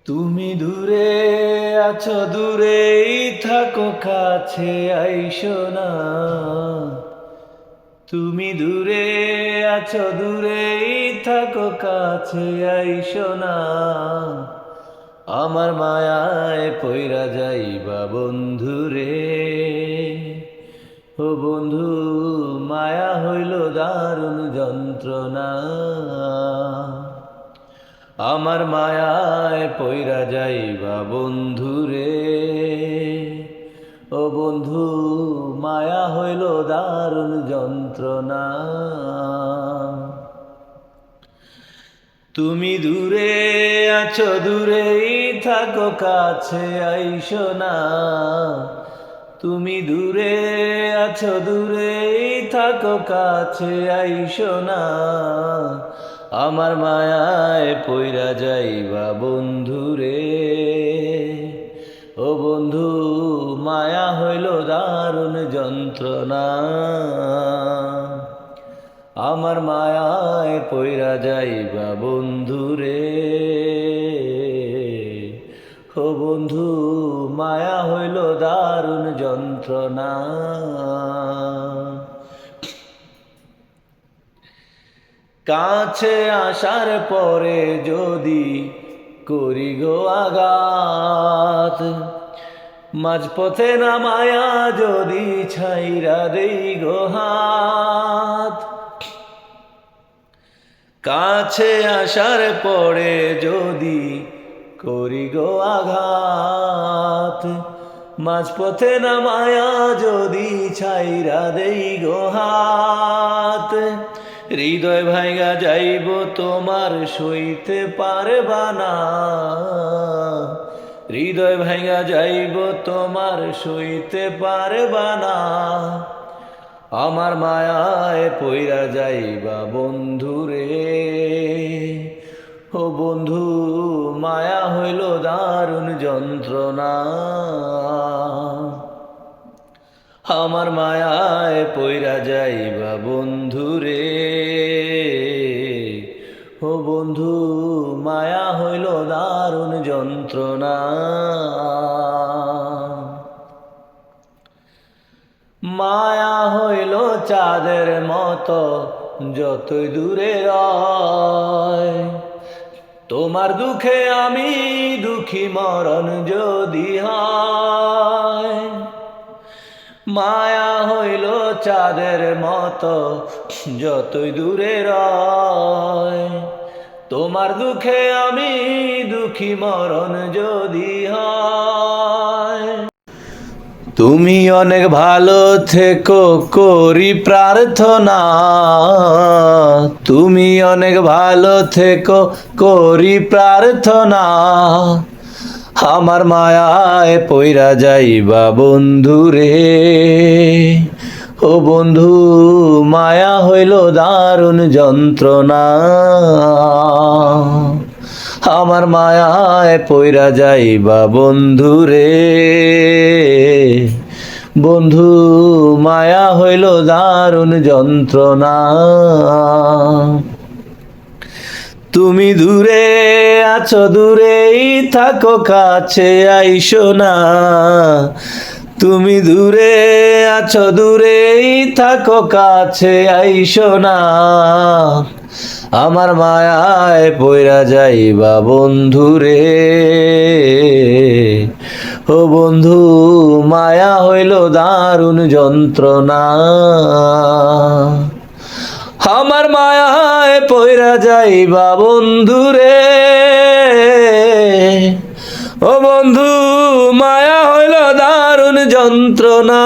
তুমি দূরে আছো, দূরেই থাকো, কাছে আইসো না। তুমি দূরে আছো, দূরেই থাকো, কাছে আইসো না। আমার মায়ায় পইরা যাইবা বন্ধুরে। ও বন্ধু, মায়া হইল দারুণ যন্ত্রণা। আমার মায়ায় পইরা যাইবা বন্ধুরে। ও বন্ধু, মায়া হইল দারুণ যন্ত্রণা। তুমি দূরে আছো, দূরেই থাকো, কাছে আইসো না। তুমি দূরে আছো, দূরেই থাকো, কাছে আইসো না। আমার মায়ায় পইরা যাইবা বন্ধুরে। ও বন্ধু, মায়া হইল দারুণ যন্ত্রণা। আমার মায়ায় পইরা যাইবা বন্ধুরে। ও বন্ধু, মায়া হইল দারুণ যন্ত্রণা। কাছে আসার পরে যদি করি গো আঘাত, মাঝপথে নামায়া যদি ছাইরা দেই গো হাত। কাছে আসার পরে যদি করি গো আঘাত, মাঝপথে নামায়া যদি ছাইরা দেই গো হাত। হৃদয় ভাঙা যাইব, তোমার সইতে পারবা না। হৃদয় ভাঙা যাইব, তোমার সইতে পারবা না। আমার মায়ায় পইরা যাইবা বন্ধুরে। ও বন্ধু, মায়া হইল দারুণ যন্ত্রণা। আমার মায়ায় পইরা যাইবা বন্ধুরে। ও বন্ধু, মায়া হইল দারুণ যন্ত্রণা। মায়া হইল চাঁদের মতো, যতই দূরে রয়। তোমার দুঃখে আমি দুঃখী, মরণ যদি হয়। মায়া হইল চাঁদের মতো, যতই দূরে রয়। তোমার দুঃখে আমি দুঃখী, মরণ যদি হয়। তুমি অনেক ভালো থেকো, করি প্রার্থনা। তুমি অনেক ভালো থেকো, করি প্রার্থনা। আমার মায়ায় পইরা যাইবা বন্ধুরে। ও বন্ধু, মায়া হইল দারুণ যন্ত্রণা। আমার মায়ায় পইরা যাইবা বন্ধুরে। বন্ধু, মায়া হইল দারুণ যন্ত্রণা। তুমি দূরে আছো, দূরেই থাকো, কাছে আইসো না। তুমি দূরে আছো, দূরেই থাকো, কাছে আইসো না। আমার মায়ায় পইরা যাইবা বন্ধুরে। ও বন্ধু, মায়া হইল দারুণ যন্ত্রণা। আমার মায়ায় পইরা যাইবা বন্ধুরে। ও বন্ধু, মায়া হইল দারুণ যন্ত্রণা।